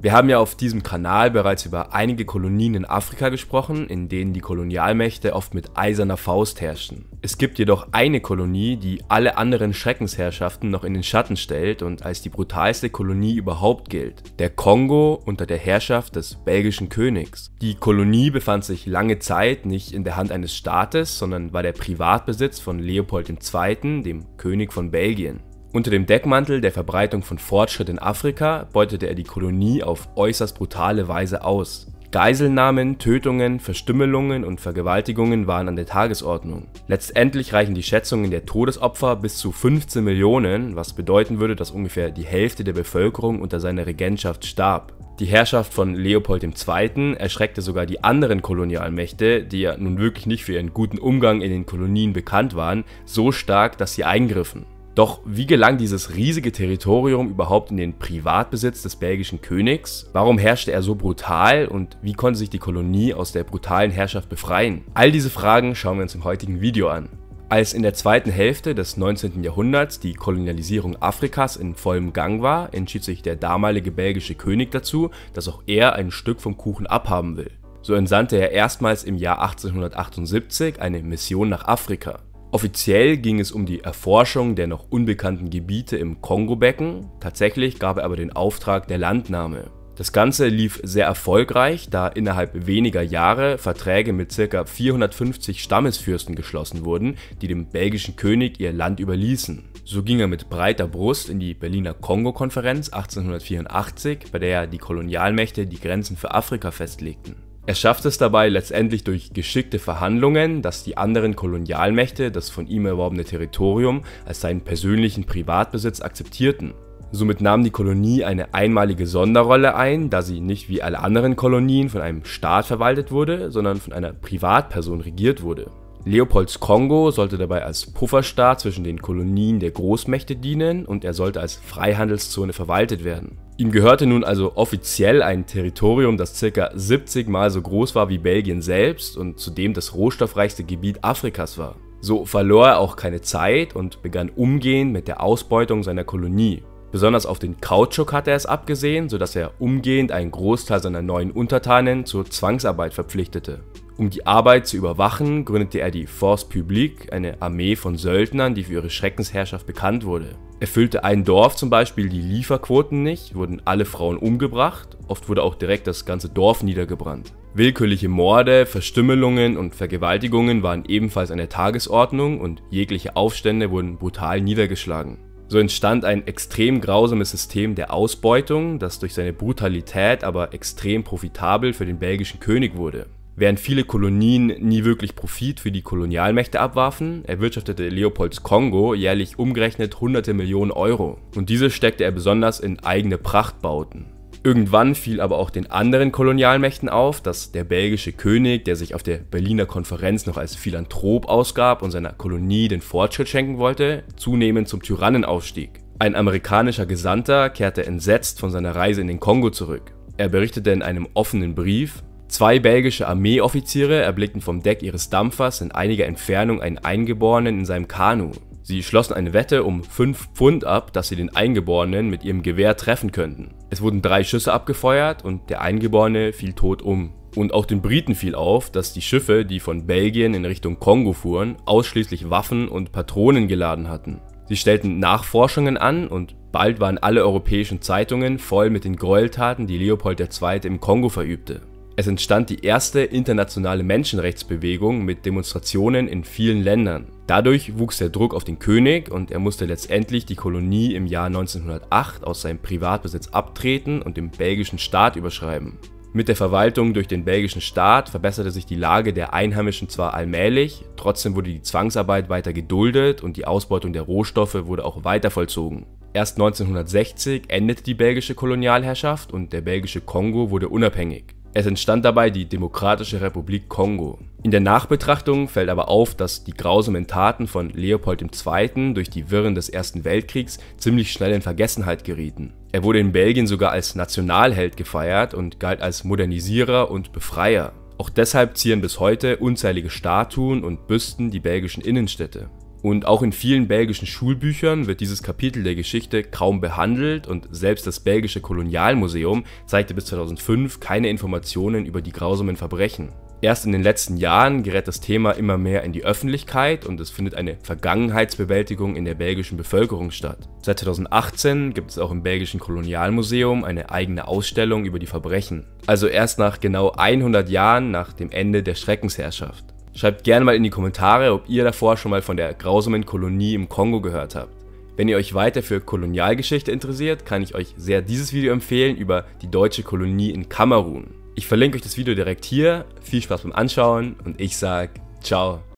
Wir haben ja auf diesem Kanal bereits über einige Kolonien in Afrika gesprochen, in denen die Kolonialmächte oft mit eiserner Faust herrschten. Es gibt jedoch eine Kolonie, die alle anderen Schreckensherrschaften noch in den Schatten stellt und als die brutalste Kolonie überhaupt gilt: der Kongo unter der Herrschaft des belgischen Königs. Die Kolonie befand sich lange Zeit nicht in der Hand eines Staates, sondern war der Privatbesitz von Leopold II., dem König von Belgien. Unter dem Deckmantel der Verbreitung von Fortschritt in Afrika beutete er die Kolonie auf äußerst brutale Weise aus. Geiselnahmen, Tötungen, Verstümmelungen und Vergewaltigungen waren an der Tagesordnung. Letztendlich reichen die Schätzungen der Todesopfer bis zu 15 Millionen, was bedeuten würde, dass ungefähr die Hälfte der Bevölkerung unter seiner Regentschaft starb. Die Herrschaft von Leopold II. Erschreckte sogar die anderen Kolonialmächte, die ja nun wirklich nicht für ihren guten Umgang in den Kolonien bekannt waren, so stark, dass sie eingriffen. Doch wie gelang dieses riesige Territorium überhaupt in den Privatbesitz des belgischen Königs? Warum herrschte er so brutal und wie konnte sich die Kolonie aus der brutalen Herrschaft befreien? All diese Fragen schauen wir uns im heutigen Video an. Als in der zweiten Hälfte des 19. Jahrhunderts die Kolonialisierung Afrikas in vollem Gang war, entschied sich der damalige belgische König dazu, dass auch er ein Stück vom Kuchen abhaben will. So entsandte er erstmals im Jahr 1878 eine Mission nach Afrika. Offiziell ging es um die Erforschung der noch unbekannten Gebiete im Kongo-Becken, tatsächlich gab er aber den Auftrag der Landnahme. Das Ganze lief sehr erfolgreich, da innerhalb weniger Jahre Verträge mit ca. 450 Stammesfürsten geschlossen wurden, die dem belgischen König ihr Land überließen. So ging er mit breiter Brust in die Berliner Kongo-Konferenz 1884, bei der die Kolonialmächte die Grenzen für Afrika festlegten. Er schaffte es dabei letztendlich durch geschickte Verhandlungen, dass die anderen Kolonialmächte das von ihm erworbene Territorium als seinen persönlichen Privatbesitz akzeptierten. Somit nahm die Kolonie eine einmalige Sonderrolle ein, da sie nicht wie alle anderen Kolonien von einem Staat verwaltet wurde, sondern von einer Privatperson regiert wurde. Leopolds Kongo sollte dabei als Pufferstaat zwischen den Kolonien der Großmächte dienen und er sollte als Freihandelszone verwaltet werden. Ihm gehörte nun also offiziell ein Territorium, das ca. 70 Mal so groß war wie Belgien selbst und zudem das rohstoffreichste Gebiet Afrikas war. So verlor er auch keine Zeit und begann umgehend mit der Ausbeutung seiner Kolonie. Besonders auf den Kautschuk hatte er es abgesehen, sodass er umgehend einen Großteil seiner neuen Untertanen zur Zwangsarbeit verpflichtete. Um die Arbeit zu überwachen, gründete er die Force Publique, eine Armee von Söldnern, die für ihre Schreckensherrschaft bekannt wurde. Erfüllte ein Dorf zum Beispiel die Lieferquoten nicht, wurden alle Frauen umgebracht, oft wurde auch direkt das ganze Dorf niedergebrannt. Willkürliche Morde, Verstümmelungen und Vergewaltigungen waren ebenfalls an der Tagesordnung und jegliche Aufstände wurden brutal niedergeschlagen. So entstand ein extrem grausames System der Ausbeutung, das durch seine Brutalität aber extrem profitabel für den belgischen König wurde. Während viele Kolonien nie wirklich Profit für die Kolonialmächte abwarfen, erwirtschaftete Leopolds Kongo jährlich umgerechnet hunderte Millionen Euro. Und diese steckte er besonders in eigene Prachtbauten. Irgendwann fiel aber auch den anderen Kolonialmächten auf, dass der belgische König, der sich auf der Berliner Konferenz noch als Philanthrop ausgab und seiner Kolonie den Fortschritt schenken wollte, zunehmend zum Tyrannen aufstieg. Ein amerikanischer Gesandter kehrte entsetzt von seiner Reise in den Kongo zurück. Er berichtete in einem offenen Brief: 2 belgische Armeeoffiziere erblickten vom Deck ihres Dampfers in einiger Entfernung einen Eingeborenen in seinem Kanu. Sie schlossen eine Wette um 5 Pfund ab, dass sie den Eingeborenen mit ihrem Gewehr treffen könnten. Es wurden 3 Schüsse abgefeuert und der Eingeborene fiel tot um. Und auch den Briten fiel auf, dass die Schiffe, die von Belgien in Richtung Kongo fuhren, ausschließlich Waffen und Patronen geladen hatten. Sie stellten Nachforschungen an und bald waren alle europäischen Zeitungen voll mit den Gräueltaten, die Leopold II. Im Kongo verübte. Es entstand die erste internationale Menschenrechtsbewegung mit Demonstrationen in vielen Ländern. Dadurch wuchs der Druck auf den König und er musste letztendlich die Kolonie im Jahr 1908 aus seinem Privatbesitz abtreten und dem belgischen Staat überschreiben. Mit der Verwaltung durch den belgischen Staat verbesserte sich die Lage der Einheimischen zwar allmählich, trotzdem wurde die Zwangsarbeit weiter geduldet und die Ausbeutung der Rohstoffe wurde auch weiter vollzogen. Erst 1960 endete die belgische Kolonialherrschaft und der belgische Kongo wurde unabhängig. Es entstand dabei die Demokratische Republik Kongo. In der Nachbetrachtung fällt aber auf, dass die grausamen Taten von Leopold II. Durch die Wirren des Ersten Weltkriegs ziemlich schnell in Vergessenheit gerieten. Er wurde in Belgien sogar als Nationalheld gefeiert und galt als Modernisierer und Befreier. Auch deshalb zieren bis heute unzählige Statuen und Büsten die belgischen Innenstädte. Und auch in vielen belgischen Schulbüchern wird dieses Kapitel der Geschichte kaum behandelt und selbst das belgische Kolonialmuseum zeigte bis 2005 keine Informationen über die grausamen Verbrechen. Erst in den letzten Jahren gerät das Thema immer mehr in die Öffentlichkeit und es findet eine Vergangenheitsbewältigung in der belgischen Bevölkerung statt. Seit 2018 gibt es auch im belgischen Kolonialmuseum eine eigene Ausstellung über die Verbrechen. Also erst nach genau 100 Jahren nach dem Ende der Schreckensherrschaft. Schreibt gerne mal in die Kommentare, ob ihr davor schon mal von der grausamen Kolonie im Kongo gehört habt. Wenn ihr euch weiter für Kolonialgeschichte interessiert, kann ich euch sehr dieses Video empfehlen über die deutsche Kolonie in Kamerun. Ich verlinke euch das Video direkt hier, viel Spaß beim Anschauen und ich sag ciao.